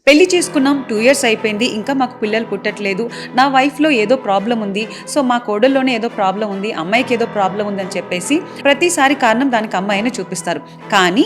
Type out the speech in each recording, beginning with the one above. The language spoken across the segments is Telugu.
పెళ్లి చేసుకున్నాం 2 ఇయర్స్ అయిపోయింది. ఇంకా మాకు పిల్లలు పుట్టట్లేదు. నా వైఫ్‌లో ఏదో ప్రాబ్లమ్ ఉంది. సో, మా కోడల్లోనే ఏదో ప్రాబ్లమ్ ఉంది. అమ్మాయికి ఏదో ప్రాబ్లమ్ ఉందని చెప్పేసి ప్రతిసారి కారణం దానికి అమ్మాయనే చూపిస్తారు. కానీ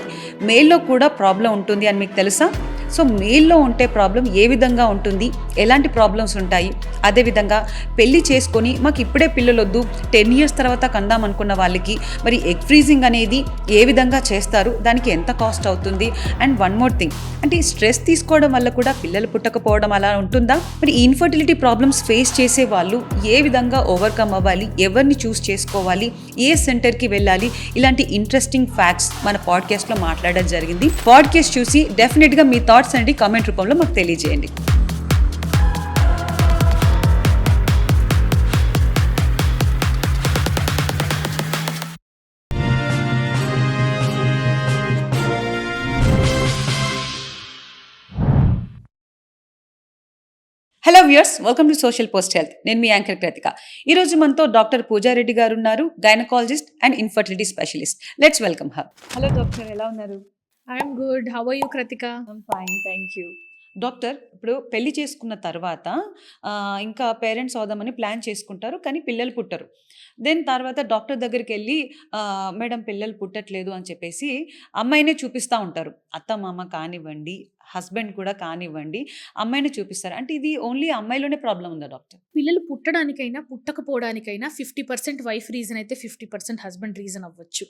మేల్‌లో కూడా ప్రాబ్లమ్ ఉంటుంది అని మీకు తెలుసా? సో, మేల్‌లో ఉంటే ప్రాబ్లమ్ ఏ విధంగా ఉంటుంది? ఎలాంటి ప్రాబ్లమ్స్ ఉంటాయి? అదేవిధంగా పెళ్లి చేసుకొని మాకు ఇప్పుడే పిల్లలొద్దు 10 ఇయర్స్ తర్వాత కందాం అనుకున్న వాళ్ళకి మరి ఎగ్ ఫ్రీజింగ్ అనేది ఏ విధంగా చేస్తారు? దానికి ఎంత కాస్ట్ అవుతుంది? అండ్ వన్ మోర్ థింగ్, అంటే ఈ స్ట్రెస్ తీసుకోవడం వల్ల కూడా పిల్లలు పుట్టకపోవడం అలా ఉంటుందా? మరి ఈ ఇన్ఫర్టిలిటీ ప్రాబ్లమ్స్ ఫేస్ చేసే వాళ్ళు ఏ విధంగా ఓవర్కమ్ అవ్వాలి? ఎవరిని చూస్ చేసుకోవాలి? ఏ సెంటర్కి వెళ్ళాలి? ఇలాంటి ఇంట్రెస్టింగ్ ఫ్యాక్ట్స్ మన పాడ్కాస్ట్లో మాట్లాడడం జరిగింది. పాడ్కాస్ట్ చూసి డెఫినెట్గా మీ థాట్స్ అనేది కామెంట్ రూపంలో మాకు తెలియజేయండి. Hello viewers, welcome to social post health. నేను మీ యాంకర్ కృతిక. ఈరోజు మనతో డాక్టర్ పూజారెడ్డి గారు ఉన్నారు, gynaecologist and infertility specialist. Let's welcome her. Hello doctor, ఎలా ఉన్నారు? I'm good. How are you Kritika? Fine, thank you. Doctor, ఇప్పుడు పెళ్లి చేసుకున్న తర్వాత ఇంకా పేరెంట్స్ అవుదామని ప్లాన్ చేసుకుంటారు, కానీ పిల్లలు పుట్టరు. దెన్ తర్వాత డాక్టర్ దగ్గరికి వెళ్ళి మేడం పిల్లలు పుట్టట్లేదు అని చెప్పేసి అమ్మాయినే చూపిస్తూ ఉంటారు. అత్త మామ కానివ్వండి, హస్బెండ్ కూడా కానివ్వండి, అమ్మాయిని చూపిస్తారు. అంటే ఇది ఓన్లీ అమ్మాయిలోనే ప్రాబ్లం ఉందా డాక్టర్? పిల్లలు పుట్టడానికైనా పుట్టకపోవడానికైనా 50% వైఫ్ రీజన్ అయితే 50% హస్బెండ్ రీజన్ అవ్వచ్చు.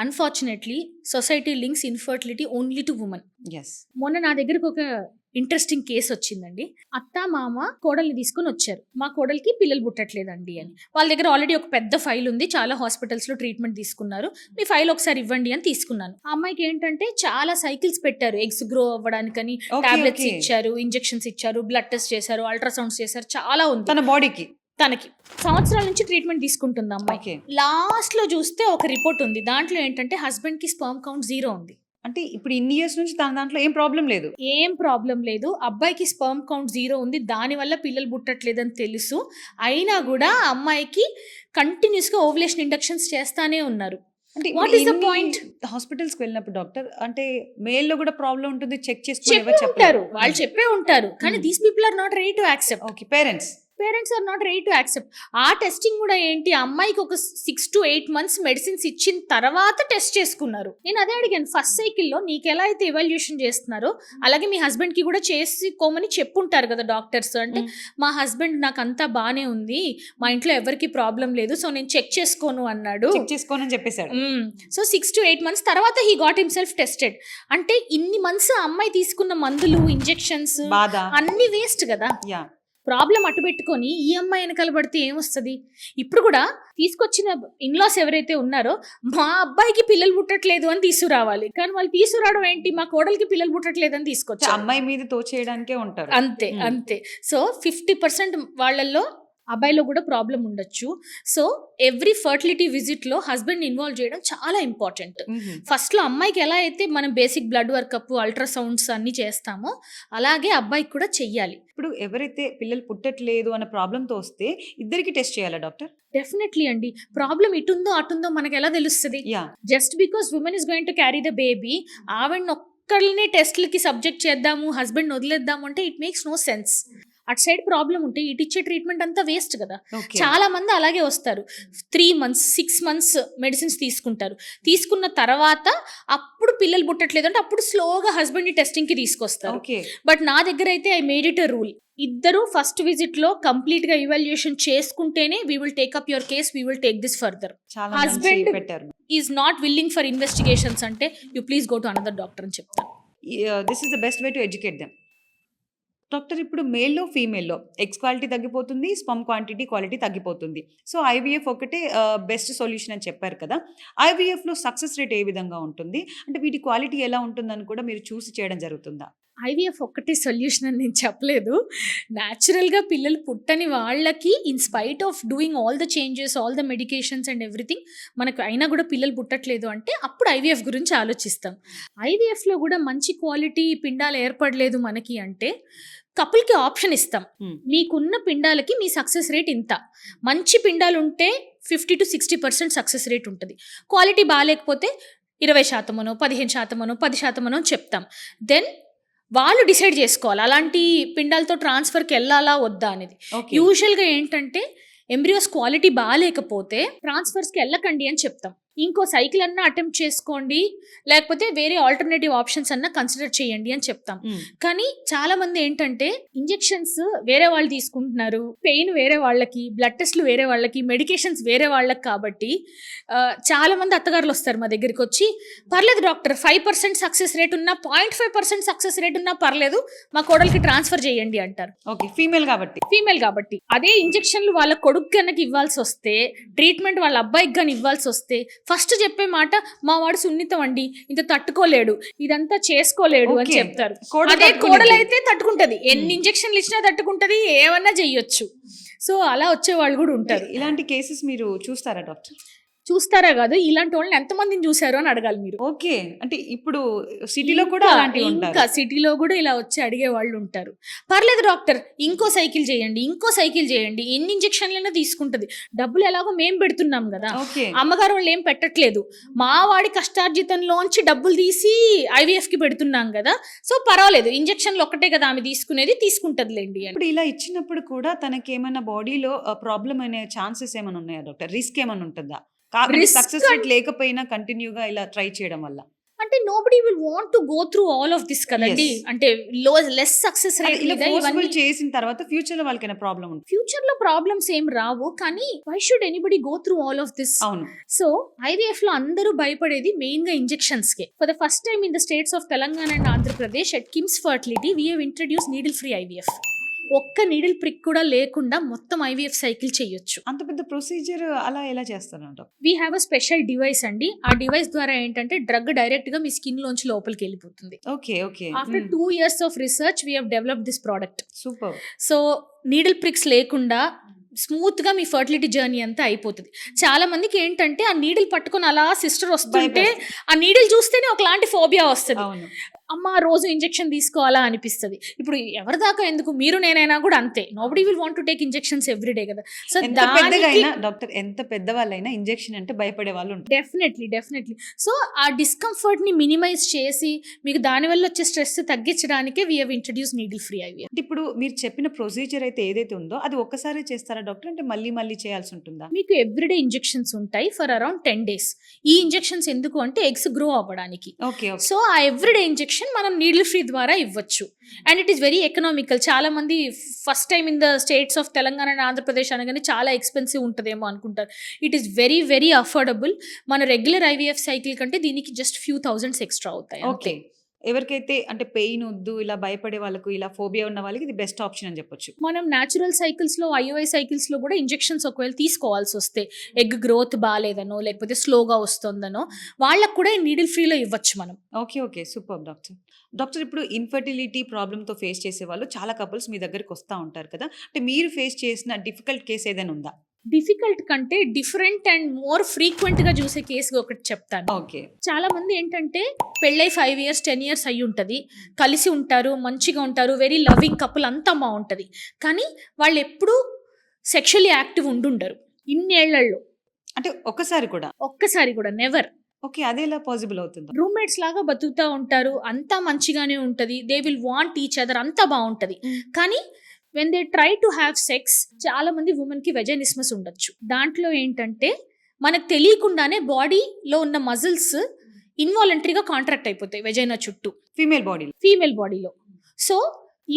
Unfortunately society links infertility only to women. Yes. మొన్న నా దగ్గరకు ఒక ఇంట్రెస్టింగ్ కేసు వచ్చిందండి. అత్త మామ కోడల్ని తీసుకొని వచ్చారు. మా కోడలికి పిల్లలు పుట్టట్లేదండి అని. వాళ్ళ దగ్గర ఆల్రెడీ ఒక పెద్ద ఫైల్ ఉంది, చాలా హాస్పిటల్స్ లో ట్రీట్మెంట్ తీసుకున్నారు. మీ ఫైల్ ఒకసారి ఇవ్వండి అని తీసుకున్నాను. ఆ అమ్మాయికి ఏంటంటే చాలా సైకిల్స్ పెట్టారు, ఎగ్స్ గ్రో అవ్వడానికని టాబ్లెట్స్ ఇచ్చారు, ఇంజెక్షన్స్ ఇచ్చారు, బ్లడ్ టెస్ట్ చేశారు, అల్ట్రాసౌండ్స్ చేశారు, చాలా ఉంది తన బాడీకి. తనకి సంవత్సరాల నుంచి ట్రీట్మెంట్ తీసుకుంటుంది అమ్మాయి. లాస్ట్ లో చూస్తే ఒక రిపోర్ట్ ఉంది, దాంట్లో ఏంటంటే హస్బెండ్ కి స్పర్మ్ కౌంట్ 0 ఉంది. అంటే ఇప్పుడు ఇన్ని ఇయర్స్ నుంచి తన దాంట్లో ఏం ప్రాబ్లం లేదు. ఏం ప్రాబ్లం లేదు, అబ్బాయికి స్పర్మ్ కౌంట్ 0 ఉంది, దానివల్ల పిల్లలు పుట్టట్లేదని తెలుసు. అయినా కూడా అమ్మాయికి కంటిన్యూస్ గా ఓవులేషన్ ఇండక్షన్స్ చేస్తానే ఉన్నారు. అంటే what is the point? Hospitals కి వెళ్ళినప్పుడు డాక్టర్ అంటే మేల్ లో కూడా ప్రాబ్లం ఉంటుంది, చెక్ చేసుకుని చెప్పే ఉంటారు, వాళ్ళు చెప్పే ఉంటారు, కానీ these people are not ready to accept. Okay, parents are not ready to accept. ఆ టెస్టింగ్ కూడా ఏంటి, అమ్మాయికి ఒక 6 to 8 months మెడిసిన్స్ ఇచ్చిన తర్వాత టెస్ట్ చేసుకున్నారు. నేను అదే అడిగాను, ఫస్ట్ సైకిల్లో నీకు ఎలా అయితే ఎవాల్యుయేషన్ చేస్తున్నారో అలాగే మీ హస్బెండ్ కి కూడా చేసుకోమని చెప్పుంటారు కదా డాక్టర్స్. అంటే మా హస్బెండ్ నాకు అంతా బానే ఉంది, మా ఇంట్లో ఎవరికి ప్రాబ్లం లేదు, సో నేను చెక్ చేసుకోను అన్నాడు. చెక్ చేసుకోనని చెప్పేశాడు. సో 6 to 8 months తర్వాత హీ గాట్ హిమ్సెల్ఫ్ టెస్టెడ్. అంటే ఇన్ని మంత్స్ అమ్మాయి తీసుకున్న మందులు, ఇంజెక్షన్స్ అన్ని వేస్ట్ కదా. ప్రాబ్లం అటు పెట్టుకొని ఈ అమ్మాయి వెనకాల పడితే ఏమొస్తుంది? ఇప్పుడు కూడా తీసుకొచ్చిన ఇన్లాస్ ఎవరైతే ఉన్నారో మా అబ్బాయికి పిల్లలు పుట్టట్లేదు అని తీసుకురావాలి, కానీ వాళ్ళు తీసుకురావడం ఏంటి, మా కోడలికి పిల్లలు పుట్టట్లేదు అని తీసుకొచ్చి అమ్మాయి మీద తోచేయడానికే ఉంటారు. అంతే. సో 50% వాళ్ళల్లో అబ్బాయిలో కూడా ప్రాబ్లం ఉండొచ్చు. సో ఎవ్రీ ఫర్టిలిటీ విజిట్ లో హస్బెండ్ ఇన్వాల్వ్ చేయడం చాలా ఇంపార్టెంట్. ఫస్ట్ లో అమ్మాయికి ఎలా అయితే మనం బేసిక్ బ్లడ్ వర్కప్, అల్ట్రాసౌండ్స్ అన్ని చేస్తామో అలాగే అబ్బాయికి కూడా చెయ్యాలి. ఇప్పుడు ఎవరైతే పిల్లలు పుట్టట్లేదు అన్న ప్రాబ్లంతో వస్తే ఇద్దరికి టెస్ట్ చేయాలా డాక్టర్? డెఫినెట్లీ అండి. ప్రాబ్లం ఇటుందో అటుందో మనకు ఎలా తెలుస్తుంది? Just because women is going to carry the baby, ఆవిడ ఒక్కళ్ళని టెస్ట్లకి సబ్జెక్ట్ చేద్దాము, హస్బెండ్ వదిలేద్దాము అంటే ఇట్ మేక్స్ నో సెన్స్. అటు సైడ్ ప్రాబ్లం ఉంటే ఇటు ఇచ్చే ట్రీట్మెంట్ అంతా వేస్ట్ కదా. చాలా మంది అలాగే వస్తారు, 3 months 6 months మెడిసిన్స్ తీసుకుంటారు, తీసుకున్న తర్వాత అప్పుడు పిల్లలు పుట్టట్లేదు అంటే అప్పుడు స్లోగా హస్బెండ్ ని టెస్టింగ్ కి తీసుకొస్తారు. బట్ నా దగ్గర అయితే I made it a rule, ఇద్దరు ఫస్ట్ విజిట్ లో కంప్లీట్ గా ఇవాల్యుయేషన్ చేసుకుంటేనే we will take up your case, we will take this further. Husband is not willing for investigations అంటే you please go to another doctor అని చెప్తాను. This is the best way to educate them. Doctor, ఇప్పుడు మేల్లో ఫీమేల్లో ఎగ్స్ క్వాలిటీ తగ్గిపోతుంది, స్పర్మ్ క్వాలిటీ తగ్గిపోతుంది. సో ఐవీఎఫ్ ఒకటే బెస్ట్ సొల్యూషన్ అని చెప్పారు కదా. ఐవీఎఫ్లో సక్సెస్ రేట్ ఏ విధంగా ఉంటుంది, అంటే వీటి క్వాలిటీ ఎలా ఉంటుందని కూడా మీరు చూసి చేయడం జరుగుతుందా? ఐవీఎఫ్ ఒక్కటే సొల్యూషన్ అని నేను చెప్పలేదు. న్యాచురల్గా పిల్లలు పుట్టని వాళ్ళకి in spite of doing all the changes, all the medications and everything, మనకు అయినా కూడా పిల్లలు పుట్టట్లేదు అంటే అప్పుడు ఐవీఎఫ్ గురించి ఆలోచిస్తాం. ఐవీఎఫ్లో కూడా మంచి క్వాలిటీ పిండాలు ఏర్పడలేదు మనకి అంటే కపుల్కి ఆప్షన్ ఇస్తాం, మీకున్న పిండాలకి మీ సక్సెస్ రేట్ ఇంత, మంచి పిండాలు ఉంటే 50 to 60% సక్సెస్ రేట్ ఉంటుంది, క్వాలిటీ బాగాలేకపోతే 20%, 15%, 10% చెప్తాం. దెన్ వాళ్ళు డిసైడ్ చేసుకోవాలి అలాంటి పిండాలతో ట్రాన్స్ఫర్కి వెళ్ళాలా వద్దా అనేది. ఓకే. యూజువల్గా ఏంటంటే ఎంబ్రియోస్ క్వాలిటీ బాగాలేకపోతే ట్రాన్స్ఫర్స్కి వెళ్ళకండి అని చెప్తాం. ఇంకో సైకిల్ అన్నా అటెంప్ట్ చేసుకోండి, లేకపోతే వేరే ఆల్టర్నేటివ్ ఆప్షన్స్ అన్నా కన్సిడర్ చేయండి అని చెప్తాం. కానీ చాలా మంది ఏంటంటే ఇంజెక్షన్స్ వేరే వాళ్ళు తీసుకుంటున్నారు, పెయిన్ వేరే వాళ్ళకి, బ్లడ్ టెస్ట్లు వేరే వాళ్ళకి, మెడికేషన్స్ వేరే వాళ్ళకి. కాబట్టి చాలా మంది అత్తగారులు వస్తారు మా దగ్గరికి వచ్చి, పర్లేదు డాక్టర్ 5% సక్సెస్ రేట్ ఉన్నా 0.5% సక్సెస్ రేట్ ఉన్నా పర్లేదు, మా కోడలికి ట్రాన్స్ఫర్ చేయండి అంటారు. ఓకే, ఫీమేల్ కాబట్టి అదే ఇంజెక్షన్లు వాళ్ళ కొడుకు కనుక ఇవ్వాల్సి వస్తే, ట్రీట్మెంట్ వాళ్ళ అబ్బాయికి కానీ ఇవ్వాల్సి వస్తే ఫస్ట్ చెప్పే మాట, మా వాడు సున్నితం అండి, ఇంత తట్టుకోలేడు, ఇదంతా చేసుకోలేడు అని Okay. చెప్తారు. కోడలు అదే తట్టుకునేది. కోడలు అయితే తట్టుకుంటది, ఎన్ని ఇంజెక్షన్లు ఇచ్చినా తట్టుకుంటది, ఏమన్నా చెయ్యొచ్చు. సో అలా వచ్చే వాళ్ళు కూడా ఉంటారు. ఇలాంటి కేసెస్ మీరు చూస్తారా డాక్టర్? చూస్తారా కాదు, ఇలాంటి వాళ్ళని ఎంతమందిని చూసారు అని అడగాలి మీరు. ఓకే, అంటే ఇప్పుడు సిటీలో కూడా అలాంటివి ఇంకా ఉంటారు. సిటీలో కూడా ఇలా వచ్చి అడిగే వాళ్ళు ఉంటారు. పర్లేదు డాక్టర్, ఇంకో సైకిల్ చేయండి, ఎన్ని ఇంజెక్షన్లైనా తీసుకుంటది, డబ్బులు ఎలాగో మేం పెడుతున్నాం కదా, ఓకే, అమ్మగారు వాళ్ళు ఏం పెట్టట్లేదు, మా వాడి కష్టార్జితంలోంచి డబ్బులు తీసి IVF కి పెడుతున్నాం కదా, సో పర్వాలేదు, ఇంజెక్షన్లు ఒక్కటే కదా ఆమె తీసుకుంటదిలేండి అని. ఇప్పుడు ఇలా ఇచ్చినప్పుడు కూడా తనకి ఏమైనా బాడీలో ప్రాబ్లం అనే ఛాన్సెస్ ఏమైనా ఉన్నాయా డాక్టర్? రిస్క్ ఏమైనా ఉంటుందా? Risk సక్సెస్ రేట్ లేకపోయినా కంటిన్యూగా ఇలా ట్రై చేయడం వల్ల అంటే nobody will want to go through all of this కదండి. Yes. అంటే లెస్ సక్సెస్ రేట్ ఇలా మీద ఫోర్స్ఫుల్ ఇవన్నీ చేసిన తర్వాత ఫ్యూచర్ లో వాళ్ళకైనా ప్రాబ్లం ఉంటుంది. ఫ్యూచర్ లో ప్రాబ్లమ్స్ ఏం రావు, కానీ why should anybody go through all of this? అవును. సో IVF లో అందరూ భయపడేది మెయిన్ గా ఇంజెక్షన్స్ కే. For the first time in the states of Telangana and Andhra Pradesh at KIMS fertility we have introduce needle free IVF. ఒక్క నీడిల్ ప్రిక్ కూడా లేకుండా మొత్తం IVF సైకిల్ చేయొచ్చు. అంత పెద్ద ప్రొసీజర్ అలా ఎలా చేస్తారంట? We have a special device అండి. ఆ డివైస్ ద్వారా ఏంటంటే డ్రగ్ డైరెక్ట్ గా మీ స్కిన్ లోంచి లోపలికి వెళ్ళిపోతుంది. Okay, okay. After 2 years of research we have developed this product. Super. So needle prix లేకుండా స్మూత్ గా మీ ఫర్టిలిటీ జర్నీ అంతా అయిపోతుంది. చాలా మందికి ఏంటంటే ఆ నీడిల్ పట్టుకొని అలా సిస్టర్ వస్తుంటే ఆ నీడిల్ చూస్తేనే ఒకలాంటి ఫోబియా వస్తుంది. అవును. అమ్మ రోజు ఇంజెక్షన్ తీసుకోవాలా అనిపిస్తుంది. ఇప్పుడు ఎవరి దాకా ఎందుకు, మీరు నేనైనా కూడా అంతే. Nobody will want to take injections everyday కదా. సో ఎంత పెద్దగా అయినా డాక్టర్, ఎంత పెద్దవాళ్ళైనా ఇంజెక్షన్ అంటే భయపడే వాళ్ళు ఉంటారు. డెఫినెట్లీ. సో ఆ డిస్కంఫర్ట్ ని మినిమైజ్ చేసి మీకు దానివల్ల వచ్చే స్ట్రెస్ తగ్గించడానికే we have introduce needle free IVF. అంటే ఇప్పుడు మీరు చెప్పిన ప్రొసీజర్ అయితే ఏదైతే ఉందో అది ఒక్కసారి చేస్తారా డాక్టర్, అంటే మళ్ళీ చేయాల్సి ఉంటుందా? మీకు ఎవ్రీడే ఇంజెక్షన్స్ ఉంటాయి ఫర్ అరౌండ్ 10 days. ఈ ఇంజెక్షన్స్ ఎందుకు అంటే ఎగ్స్ గ్రో అవ్వడానికి. ఓకే. సో ఆ ఎవ్రీడే ఇంజెక్షన్ మనం నీడిల్ ఫ్రీ ద్వారా ఇవ్వచ్చు. And it is very economical. చాలా మంది first time in the states of Telangana and Andhra Pradesh అనగానే చాలా ఎక్స్పెన్సివ్ ఉంటుందేమో అనుకుంటారు. It is very very affordable. మన రెగ్యులర్ IVF సైకిల్ కంటే దీనికి జస్ట్ ఫ్యూ థౌజండ్స్ ఎక్స్ట్రా అవుతాయి. ఓకే. ఎవరికైతే అంటే పెయిన్ వద్దు, ఇలా భయపడే వాళ్ళకు, ఇలా ఫోబియా ఉన్న వాళ్ళకి ఇది బెస్ట్ ఆప్షన్ అని చెప్పొచ్చు. మనం న్యాచురల్ సైకిల్స్ లో, IUI సైకిల్స్ లో కూడా ఇంజెక్షన్స్ ఒకవేళ తీసుకోవాల్సి వస్తే, ఎగ్ గ్రోత్ బాగాలేదనో లేకపోతే స్లోగా వస్తుందనో, వాళ్ళకు కూడా నీడిల్ ఫ్రీలో ఇవ్వచ్చు మనం. Okay, super doctor. ఇప్పుడు ఇన్ఫర్టిలిటీ ప్రాబ్లంతో ఫేస్ చేసే వాళ్ళు చాలా కపుల్స్ మీ దగ్గరికి వస్తూ ఉంటారు కదా, అంటే మీరు ఫేస్ చేసిన డిఫికల్ట్ కేసు ఏదైనా ఉందా? డిఫికల్ట్ కంటే డిఫరెంట్ అండ్ మోర్ ఫ్రీక్వెంట్ గా చూసే కేసు ఒకటి చెప్తాను. ఓకే. చాలా మంది ఏంటంటే పెళ్ళై 5 years 10 years అయ్యి ఉంటుంది, కలిసి ఉంటారు, మంచిగా ఉంటారు, వెరీ లవింగ్ కపుల్, అంతా బాగుంటుంది. కానీ వాళ్ళు ఎప్పుడూ సెక్షువల్లీ యాక్టివ్ ఉండుండరు ఇన్నేళ్లలో. అంటే ఒక్కసారి కూడా నెవర్. ఓకే, అదే ఎలా పాసిబుల్ అవుతుంది? రూమ్మేట్స్ లాగా బతుకుతూ ఉంటారు, అంతా మంచిగానే ఉంటుంది, they will want each other, అంతా బాగుంటుంది. కానీ when they try to have sex, చాలా మంది ఉమెన్ కి వెజైనిస్మస్ ఉండొచ్చు. దాంట్లో ఏంటంటే మనకు తెలియకుండానే బాడీలో ఉన్న మజిల్స్ ఇన్వాలంటరీగా కాంట్రాక్ట్ అయిపోతాయి వెజైనా చుట్టూ, ఫీమేల్ బాడీలో. So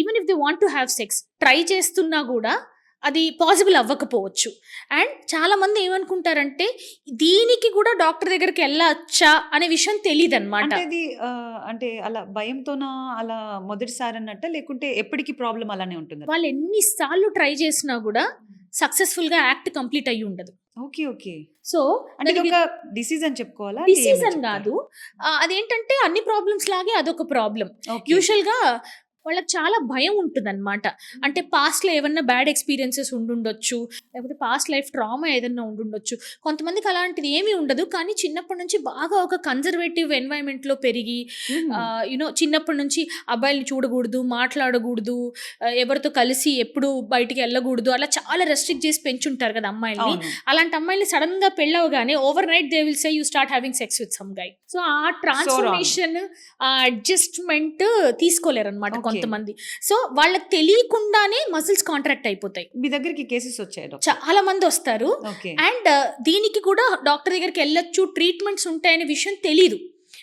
even if they want to have sex try చేస్తున్నా కూడా అది పాసిబుల్ అవ్వకపోవచ్చు. అండ్ చాలా మంది ఏమనుకుంటారంటే దీనికి కూడా డాక్టర్ దగ్గరికి వెళ్ళచ్చా అనే విషయం తెలియదు అనమాట. అంటే అలా భయంతోనా అలా మొదటిసారి అన్నట్ట, లేకుంటే ఎప్పటికీ ప్రాబ్లం అలానే ఉంటుంది? వాళ్ళు ఎన్నిసార్లు ట్రై చేసినా కూడా సక్సెస్ఫుల్ గా యాక్ట్ కంప్లీట్ అయ్యి ఉండదు. ఓకే. సో అంటే ఒక డిసీజ్ అని చెప్పుకోవాలా? డిసీజ్ అని కాదు, అదేంటంటే అన్ని ప్రాబ్లమ్స్ లాగే అదొక ప్రాబ్లం. యూజువల్ గా వాళ్ళకి చాలా భయం ఉంటుందన్నమాట. అంటే పాస్ట్‌లో ఏమన్నా బ్యాడ్ ఎక్స్‌పీరియన్సెస్ ఉండుండొచ్చు. లేకపోతే పాస్ట్ లైఫ్ ట్రామా ఏదన్నా ఉండుండొచ్చు. కొంతమందికి అలాంటిది ఏమీ ఉండదు. కానీ చిన్నప్పటి నుంచి బాగా ఒక కన్జర్వేటివ్ ఎన్వైర్న్‌మెంట్‌లో పెరిగి చిన్నప్పటి నుంచి అబ్బాయిల్ని చూడకూడదు, మాట్లాడకూడదు, ఎవరితో కలిసి ఎప్పుడు బయటికెళ్ళకూడదు, అలా చాలా రెస్ట్రిక్ట్ చేసి పెంచుంటారు కదా అమ్మాయిల్ని. అవును. అలాంటి అమ్మాయిల్ని సడెన్‌గా పెళ్ళవగానే overnight they will say you start having sex with some guy. So ఆ ట్రాన్స్‌ఫర్మేషన్, ఆ అడ్జస్ట్‌మెంట్ తీసుకోలేరనమాట ఓకే. కొంతమంది. సో వాళ్ళకి తెలియకుండానే మజిల్స్ కాంట్రాక్ట్ అయిపోతాయి. మీ దగ్గరికి కేసెస్ వచ్చాయి డాక్టర్? చాలా మంది వస్తారు. ఓకే. అండ్ దీనికి కూడా డాక్టర్ దగ్గరికి వెళ్ళొచ్చు, ట్రీట్మెంట్స్ ఉంటాయనే విషయం తెలీదు.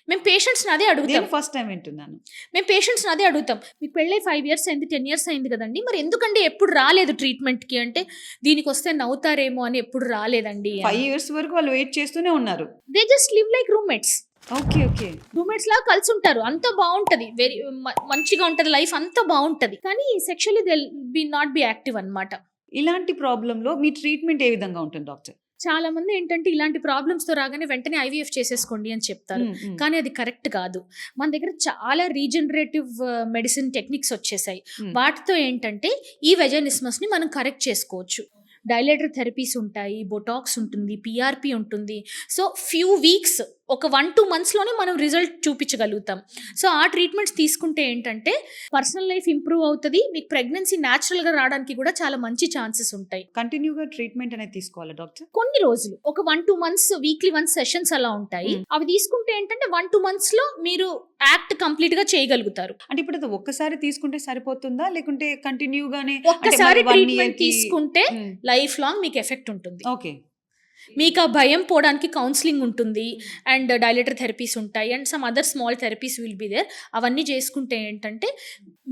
మేము పేషెంట్స్‌ని అదే అడుగుతాం. నేను ఫస్ట్ టైం వింటున్నాను. మేము పేషెంట్స్‌ని అదే అడుగుతాం. మీకు పెళ్ళై 5 ఇయర్స్ అయింది, 10 ఇయర్స్ అయింది కదండీ! మరి ఎందుకండి ఎప్పుడు రాలేదు ట్రీట్మెంట్‌కి అంటే, దీనికొస్తే నవ్వుతారేమో అని ఎప్పుడు రాలేదండి అని. 5 ఇయర్స్ వరకు వాళ్ళు వెయిట్ చేస్తూనే ఉన్నారు. They just live like roommates. Okay. Okay. Roommates లాగా కలిసి ఉంటారు. అంతా బావుంటది. వెరీ మంచిగా ఉంటది. లైఫ్ అంతా బావుంటది. కానీ sexually they will not be active అన్నమాట. ఇలాంటి ప్రాబ్లమ్‌లో మీ ట్రీట్మెంట్ ఏ విధంగా ఉంటుంది డాక్టర్? చాలా మంది ఏంటంటే ఇలాంటి ప్రాబ్లమ్స్‌తో రాగానే వెంటనే ఐవీఎఫ్ చేసేసుకోండి అని చెప్తారు. కానీ అది కరెక్ట్ కాదు. మన దగ్గర చాలా రీజనరేటివ్ మెడిసిన్ టెక్నిక్స్ వచ్చేసాయి. వాటితో ఏంటంటే ఈ వెజైనిస్మస్‌ని మనం కరెక్ట్ చేసుకోవచ్చు. డైలేటర్ థెరపీస్ ఉంటాయి, బొటాక్స్ ఉంటుంది, పీఆర్పీ ఉంటుంది. సో ఫ్యూ వీక్స్, ఒక 1-2 మంత్స్‌లోనే మనం రిజల్ట్ చూపించగలుగుతాం. సో ఆ ట్రీట్మెంట్స్ తీసుకుంటే ఏంటంటే పర్సనల్ లైఫ్ ఇంప్రూవ్ అవుతది. మీకు ప్రెగ్నెన్సీ న్యాచురల్‌గా రావడానికి కూడా చాలా మంచి ఛాన్సెస్ ఉంటాయి. కంటిన్యూగా ట్రీట్మెంట్ అనేది తీసుకోవాలా డాక్టర్? కొన్ని రోజులు, ఒక 1-2 మంత్స్, వీక్లీ వన్స్ సెషన్స్ అలా ఉంటాయి. అవి తీసుకుంటే ఏంటంటే 1-2 మంత్స్‌లో మీరు యాక్ట్ కంప్లీట్‌గా చేయగలుగుతారు. అంటే ఇప్పుడు అది ఒక్కసారి తీసుకుంటే సరిపోతుందా? లేకుంటే కంటిన్యూగానే ఒక్కసారి ట్రీట్మెంట్ తీసుకుంటే లైఫ్ లాంగ్ మీకు ఎఫెక్ట్ ఉంటుంది. ఓకే. మీకు ఆ భయం పోవడానికి కౌన్సిలింగ్ ఉంటుంది, అండ్ డైలేటర్ థెరపీస్ ఉంటాయి, and some other small therapies will be there. అవన్నీ చేసుకుంటే ఏంటంటే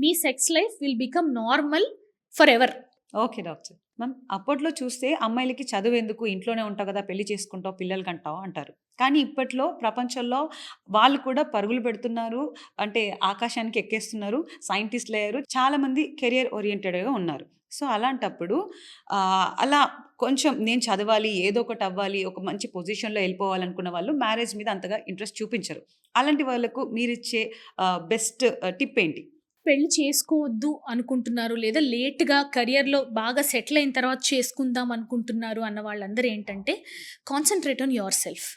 మీ sex life will become normal forever. Okay doctor. Ma'am, అప్పట్లో చూస్తే అమ్మాయిలకి చదువెందుకు, ఇంట్లోనే ఉంటావు కదా, పెళ్లి చేసుకుంటావు, పిల్లలు కంటావు అంటారు. కానీ ఇప్పట్లో ప్రపంచంలో వాళ్ళు కూడా పరుగులు పెడుతున్నారు. అంటే ఆకాశానికి ఎక్కేస్తున్నారు, సైంటిస్టులు అయ్యారు, చాలామంది కెరియర్ ఓరియంటెడ్‌గా ఉన్నారు. సో అలాంటప్పుడు అలా కొంచెం నేను చదవాలి, ఏదో ఒకటి అవ్వాలి, ఒక మంచి పొజిషన్‌లో వెళ్ళిపోవాలనుకున్న వాళ్ళు మ్యారేజ్ మీద అంతగా ఇంట్రెస్ట్ చూపించరు. అలాంటి వాళ్ళకు మీరిచ్చే బెస్ట్ టిప్ ఏంటి? పెళ్లి చేసుకోవద్దు అనుకుంటున్నారు, లేదా లేట్‌గా కెరియర్‌లో బాగా సెటిల్ అయిన తర్వాత చేసుకుందాం అనుకుంటున్నారు అన్న వాళ్ళందరూ ఏంటంటే కాన్సంట్రేట్ ఆన్ యువర్ సెల్ఫ్.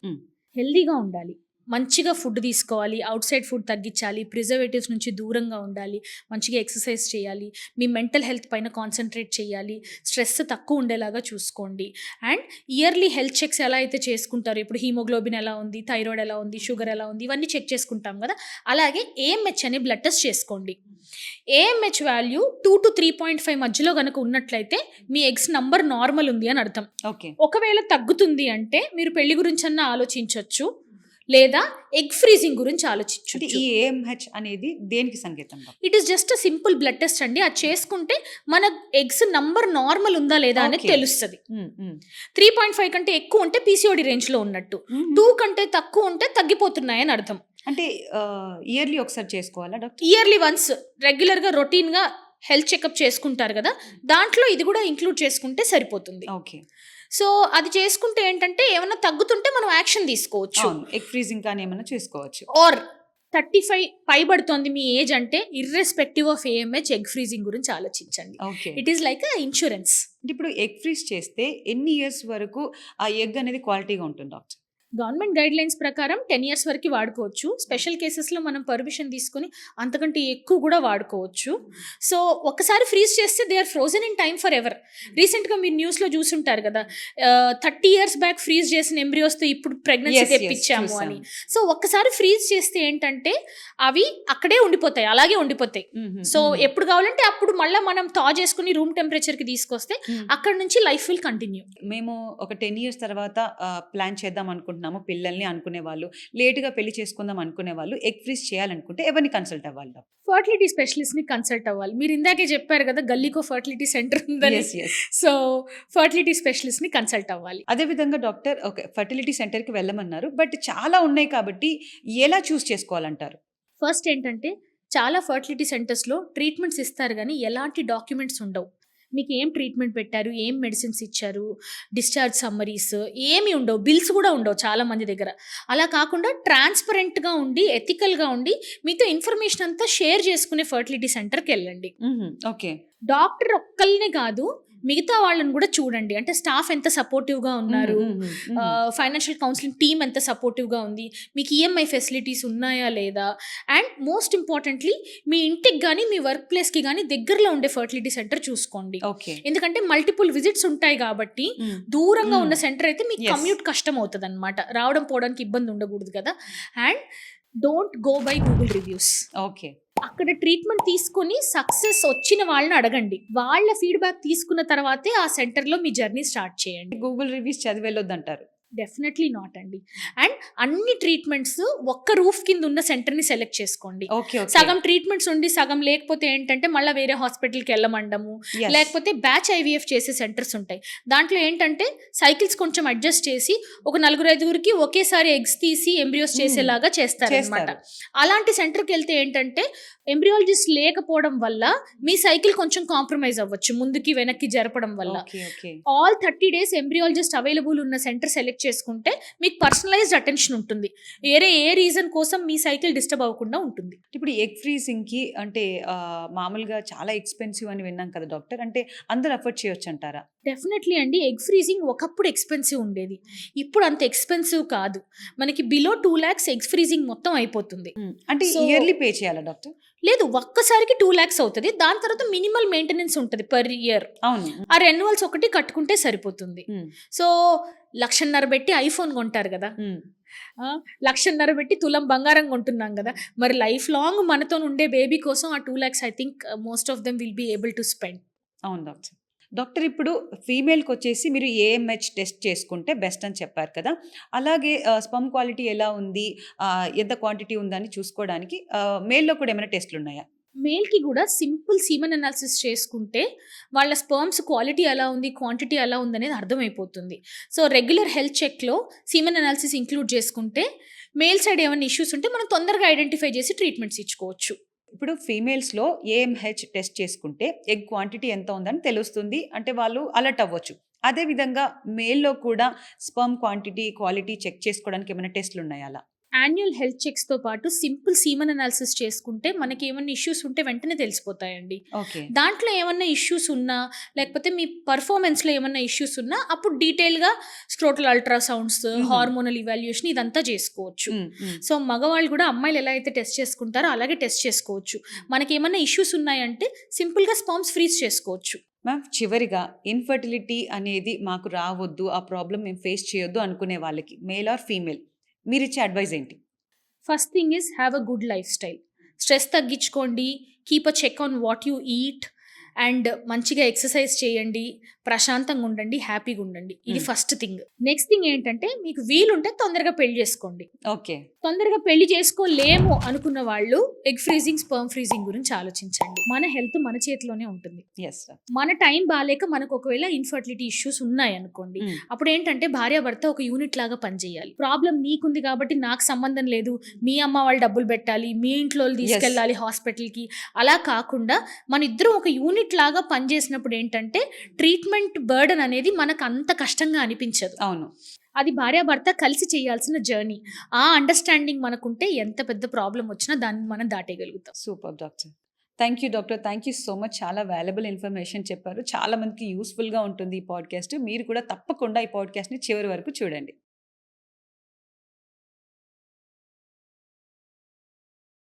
హెల్తీగా ఉండాలి, మంచిగా ఫుడ్ తీసుకోవాలి, అవుట్ సైడ్ ఫుడ్ తగ్గించాలి, ప్రిజర్వేటివ్స్ నుంచి దూరంగా ఉండాలి, మంచిగా ఎక్సర్సైజ్ చేయాలి, మీ మెంటల్ హెల్త్ పైన కాన్సంట్రేట్ చేయాలి, స్ట్రెస్ తక్కువ ఉండేలాగా చూసుకోండి. అండ్ ఇయర్లీ హెల్త్ చెక్స్ ఎలా అయితే చేసుకుంటారో, ఇప్పుడు హీమోగ్లోబిన్ ఎలా ఉంది, థైరాయిడ్ ఎలా ఉంది, షుగర్ ఎలా ఉంది, ఇవన్నీ చెక్ చేసుకుంటాం కదా, అలాగే ఏఎంహెచ్ అనే బ్లడ్ టెస్ట్ చేసుకోండి. ఏఎంహెచ్ వాల్యూ 2-3.5 మధ్యలో కనుక ఉన్నట్లయితే మీ ఎగ్స్ నంబర్ నార్మల్ ఉంది అని అర్థం. ఓకే. ఒకవేళ తగ్గుతుంది అంటే మీరు పెళ్లి గురించి అన్న ఆలోచించవచ్చు, లేదా ఎగ్ ఫ్రీజింగ్ గురించి అంటే ఆలోచించవచ్చు. ఈ ఏఎంహెచ్ అనేది దేనికి సంకేతం doctor? It is just a simple blood test అండి. అది చేసుకుంటే మన ఎగ్స్ నంబర్ నార్మల్ ఉందా లేదా అనేది Okay. తెలుస్తుంది. 3.5 కంటే ఎక్కువ ఉంటే పీసీఓడి రేంజ్లో ఉన్నట్టు, 2 కంటే తక్కువ ఉంటే తగ్గిపోతున్నాయని అర్థం. అంటే ఇయర్లీ ఒకసారి చేసుకోవాలా డాక్టర్? ఇయర్లీ వన్స్ రెగ్యులర్గా రొటీన్గా హెల్త్ చెకప్ చేసుకుంటారు కదా, దాంట్లో ఇది కూడా ఇంక్లూడ్ చేసుకుంటే సరిపోతుంది. ఓకే. సో అది చేసుకుంటే ఏంటంటే ఏమైనా తగ్గుతుంటే మనం యాక్షన్ తీసుకోవచ్చు. ఎగ్ ఫ్రీజింగ్ కానీ ఏమైనా చేసుకోవచ్చు. ఆర్ 35 పైబడుతోంది మీ ఏజ్ అంటే irrespective of AMH egg freezing గురించి ఆలోచించండి. Okay. It is like insurance. అంటే ఇప్పుడు ఎగ్ ఫ్రీజ్ చేస్తే ఎన్ని ఇయర్స్ వరకు ఆ ఎగ్ అనేది క్వాలిటీగా ఉంటుంది డాక్టర్? గవర్నమెంట్ గైడ్ లైన్స్ ప్రకారం 10 ఇయర్స్ వరకు వాడుకోవచ్చు. స్పెషల్ కేసెస్లో మనం పర్మిషన్ తీసుకొని అంతకంటే ఎక్కువ కూడా వాడుకోవచ్చు. సో ఒక్కసారి ఫ్రీజ్ చేస్తే they are frozen in time forever. రీసెంట్గా మీరు న్యూస్లో చూసుంటారు కదా, 30 ఇయర్స్ బ్యాక్ ఫ్రీజ్ చేసిన ఎంబ్రియోస్తో ఇప్పుడు ప్రెగ్నెన్సీ తెప్పించాము అని. సో ఒక్కసారి ఫ్రీజ్ చేస్తే ఏంటంటే అవి అక్కడే ఉండిపోతాయి, అలాగే ఉండిపోతాయి. సో ఎప్పుడు కావాలంటే అప్పుడు మళ్ళీ మనం థా చేసుకుని రూమ్ టెంపరేచర్కి తీసుకొస్తే అక్కడ నుంచి లైఫ్ విల్ కంటిన్యూ. మేము ఒక 10 ఇయర్స్ తర్వాత ప్లాన్ చేద్దాం అనుకుంటున్నాము పిల్లల్ని అనుకునే వాళ్ళు, లేటుగా పెళ్లి చేసుకుందాం అనుకునే వాళ్ళు ఎగ్ ఫ్రీజ్ చేయాలనుకుంటే ఎవరిని కన్సల్ట్ అవ్వాలి డాక్టర్? ఫర్టిలిటీ స్పెషలిస్ట్ని కన్సల్ట్ అవ్వాలి. మీరు ఇందాకే చెప్పారు కదా గల్లీకో ఫర్టిలిటీ సెంటర్ ఉందని. Yes, yes. సో ఫర్టిలిటీ స్పెషలిస్ట్ని కన్సల్ట్ అవ్వాలి. అదేవిధంగా డాక్టర్ ఓకే ఫర్టిలిటీ సెంటర్కి వెళ్ళమన్నారు, బట్ చాలా ఉన్నాయి కాబట్టి ఎలా చూస్ చేసుకోవాలంటారు? ఫస్ట్ ఏంటంటే చాలా ఫర్టిలిటీ సెంటర్స్లో ట్రీట్మెంట్స్ ఇస్తారు కానీ ఎలాంటి డాక్యుమెంట్స్ ఉండవు. మీకు ఏం ట్రీట్మెంట్ పెట్టారు, ఏం మెడిసిన్స్ ఇచ్చారు, డిశ్చార్జ్ సమ్మరీస్ ఏమి ఉండవు, బిల్స్ కూడా ఉండవు చాలా మంది దగ్గర. అలా కాకుండా ట్రాన్స్పరెంట్గా ఉండి, ఎథికల్గా ఉండి, మీతో ఇన్ఫర్మేషన్ అంతా షేర్ చేసుకునే ఫర్టిలిటీ సెంటర్కి వెళ్ళండి. ఓకే. డాక్టర్ ఒక్కళ్ళనే కాదు, మిగతా వాళ్ళని కూడా చూడండి. అంటే స్టాఫ్ ఎంత సపోర్టివ్గా ఉన్నారు, ఫైనాన్షియల్ కౌన్సిలింగ్ టీమ్ ఎంత సపోర్టివ్గా ఉంది, మీకు ఈఎంఐ ఫెసిలిటీస్ ఉన్నాయా లేదా, అండ్ మోస్ట్ ఇంపార్టెంట్లీ మీ ఇంటికి కానీ మీ వర్క్ ప్లేస్కి కానీ దగ్గరలో ఉండే ఫర్టిలిటీ సెంటర్ చూసుకోండి. ఓకే. ఎందుకంటే మల్టిపుల్ విజిట్స్ ఉంటాయి కాబట్టి దూరంగా ఉన్న సెంటర్ అయితే మీకు కమ్యూట్ కష్టం అవుతుంది అనమాట, రావడం పోవడానికి ఇబ్బంది ఉండకూడదు కదా. And don't go by Google reviews. Okay. అక్కడ ట్రీట్మెంట్ తీసుకొని సక్సెస్ వచ్చిన వాళ్ళని అడగండి. వాళ్ళ ఫీడ్బ్యాక్ తీసుకున్న తర్వాతే ఆ సెంటర్లో మీ జర్నీ స్టార్ట్ చేయండి. గూగుల్ రివ్యూస్ చదివి వెళ్ళొద్దంటారు. డెఫినెట్లీ నాట్ అండి. అండ్ అన్ని ట్రీట్మెంట్స్ ఒక్క రూఫ్ కింద ఉన్న సెంటర్ని సెలెక్ట్ చేసుకోండి. సగం ట్రీట్మెంట్స్ ఉండి సగం లేకపోతే ఏంటంటే మళ్ళీ వేరే హాస్పిటల్కి వెళ్ళమండము, లేకపోతే బ్యాచ్ ఐవీఎఫ్ చేసే సెంటర్స్ ఉంటాయి. దాంట్లో ఏంటంటే సైకిల్స్ కొంచెం అడ్జస్ట్ చేసి ఒక 4-5 ఒకేసారి ఎగ్స్ తీసి ఎంబ్రియోస్ చేసేలాగా చేస్తారు అనమాట. అలాంటి సెంటర్కి వెళ్తే ఏంటంటే ఎంబ్రియాలజిస్ట్ లేకపోవడం వల్ల మీ సైకిల్ కొంచెం కాంప్రమైజ్ అవ్వచ్చు, ముందుకి వెనక్కి జరపడం వల్ల. ఆల్ 30 days ఎంబ్రియాలజిస్ట్ అవైలబుల్ ఉన్న సెంటర్ సెలెక్ట్ చేసుకుంటే మీకు పర్సనలైజ్డ్ అటెన్షన్ ఉంటుంది, వేరే ఏ రీజన్ కోసం మీ సైకిల్ డిస్టర్బ్ అవ్వకుండా ఉంటుంది. ఇప్పుడు ఎగ్ ఫ్రీజింగ్ కి అంటే మామూలుగా చాలా ఎక్స్పెన్సివ్ అని విన్నాం కదా డాక్టర్, అంటే అందరూ అఫోర్డ్ చేయొచ్చు అంటారా? డెఫినెట్లీ అండి. ఎగ్ ఫ్రీజింగ్ ఒకప్పుడు ఎక్స్పెన్సివ్ ఉండేది, ఇప్పుడు అంత ఎక్స్పెన్సివ్ కాదు. మనకి బిలో 2 lakhs ఎగ్ ఫ్రీజింగ్ మొత్తం అయిపోతుంది. అంటే ఇయర్లీ పే చేయాలా డాక్టర్? లేదు, ఒక్కసారికి 2 lakhs అవుతుంది. దాని తర్వాత మినిమల్ మెయింటెనెన్స్ ఉంటుంది పర్ ఇయర్. అవును. ఆ రెన్యువల్స్ ఒకటి కట్టుకుంటే సరిపోతుంది. సో 1,50,000 పెట్టి ఐఫోన్ కొంటారు కదా, 1,50,000 పెట్టి తులం బంగారం కొంటున్నాం కదా, మరి లైఫ్ లాంగ్ మనతో ఉండే బేబీ కోసం ఆ 2 lakhs I think most of them will be able to spend. అవును డాక్టర్. డాక్టర్ ఇప్పుడు ఫీమేల్కి వచ్చేసి మీరు ఏఎంహెచ్ టెస్ట్ చేసుకుంటే బెస్ట్ అని చెప్పారు కదా, అలాగే స్పర్మ్ క్వాలిటీ ఎలా ఉంది, ఎంత క్వాంటిటీ ఉందని చూసుకోవడానికి మేల్లో కూడా ఏమైనా టెస్ట్లు ఉన్నాయా? మేల్కి కూడా సింపుల్ సీమన్ అనాలిసిస్ చేసుకుంటే వాళ్ళ స్పర్మ్స్ క్వాలిటీ ఎలా ఉంది, క్వాంటిటీ ఎలా ఉంది అనేది అర్థమైపోతుంది. సో రెగ్యులర్ హెల్త్ చెక్లో సీమన్ అనాలిసిస్ ఇంక్లూడ్ చేసుకుంటే మేల్ సైడ్ ఏమైనా ఇష్యూస్ ఉంటే మనం తొందరగా ఐడెంటిఫై చేసి ట్రీట్మెంట్స్ ఇచ్చుకోవచ్చు. ఇప్పుడు ఫీమేల్స్లో ఏఎంహెచ్ టెస్ట్ చేసుకుంటే ఎగ్ క్వాంటిటీ ఎంత ఉందని తెలుస్తుంది, అంటే వాళ్ళు అలర్ట్ అవ్వచ్చు. అదేవిధంగా మేల్లో కూడా స్పర్మ్ క్వాలిటీ చెక్ చేసుకోవడానికి ఏమైనా టెస్ట్లు ఉన్నాయా? అలా యాన్యువల్ హెల్త్ చెక్స్తో పాటు సింపుల్ సీమన్ అనాలిసిస్ చేసుకుంటే మనకి ఏమన్నా ఇష్యూస్ ఉంటే వెంటనే తెలిసిపోతాయండి. దాంట్లో ఏమన్నా ఇష్యూస్ ఉన్నా, లేకపోతే మీ పర్ఫార్మెన్స్లో ఏమన్నా ఇష్యూస్ ఉన్నా అప్పుడు డీటెయిల్గా స్క్రోటల్ అల్ట్రాసౌండ్స్, హార్మోనల్ ఇవాల్యుయేషన్ ఇదంతా చేసుకోవచ్చు. సో మగవాళ్ళు కూడా అమ్మాయిలు ఎలా అయితే టెస్ట్ చేసుకుంటారో అలాగే టెస్ట్ చేసుకోవచ్చు. మనకి ఏమన్నా ఇష్యూస్ ఉన్నాయంటే సింపుల్గా స్పర్మ్స్ ఫ్రీజ్ చేసుకోవచ్చు. మ్యామ్, చివరిగా ఇన్ఫర్టిలిటీ అనేది మాకు రావద్దు, ఆ ప్రాబ్లం మేము ఫేస్ చేయొద్దు అనుకునే వాళ్ళకి మేల్ ఆర్ ఫీమేల్ మీరు ఇచ్చే అడ్వైజ్ ఏంటి? First thing is have a good lifestyle. Stress తగ్గించుకోండి, keep a check on what you eat, and మంచిగా ఎక్సర్సైజ్ చేయండి, ప్రశాంతంగా ఉండండి, హ్యాపీగా ఉండండి. ఇది ఫస్ట్ థింగ్. నెక్స్ట్ థింగ్ ఏంటంటే మీకు వీలుంటే తొందరగా పెళ్లి చేసుకోండి. ఓకే. తొందరగా పెళ్లి చేసుకోలేము అనుకున్న వాళ్ళు ఎగ్ ఫ్రీజింగ్, స్పర్మ్ ఫ్రీజింగ్ గురించి ఆలోచించండి. మన హెల్త్ మన చేతిలోనే ఉంటుంది. మన టైం బాగాలేక మనకు ఒకవేళ ఇన్ఫర్టిలిటీ ఇష్యూస్ ఉన్నాయి అనుకోండి, అప్పుడు ఏంటంటే భార్యాభర్త ఒక యూనిట్ లాగా పనిచేయాలి. ప్రాబ్లం నీకుంది కాబట్టి నాకు సంబంధం లేదు, మీ అమ్మ వాళ్ళు డబ్బులు పెట్టాలి, మీ ఇంట్లో తీసుకెళ్ళాలి హాస్పిటల్కి, అలా కాకుండా మన ఇద్దరం ఒక యూనిట్ లాగా పనిచేసినప్పుడు ఏంటంటే ట్రీట్మెంట్ బర్డన్ అనేది మనకు అంత కష్టంగా అనిపించదు. అవును. అది భార్యాభర్త కలిసి చేయాల్సిన జర్నీ. ఆ అండర్స్టాండింగ్ మనకుంటే ఎంత పెద్ద ప్రాబ్లం వచ్చినా దాన్ని మనం దాటేయగలుగుతాం. Super doctor. Thank you doctor, thank you so much. చాలా వాల్యుబుల్ ఇన్ఫర్మేషన్ చెప్పారు, చాలా మందికి యూస్ఫుల్గా ఉంటుంది ఈ పాడ్కాస్ట్. మీరు కూడా తప్పకుండా ఈ పాడ్కాస్ట్ని చివరి వరకు చూడండి.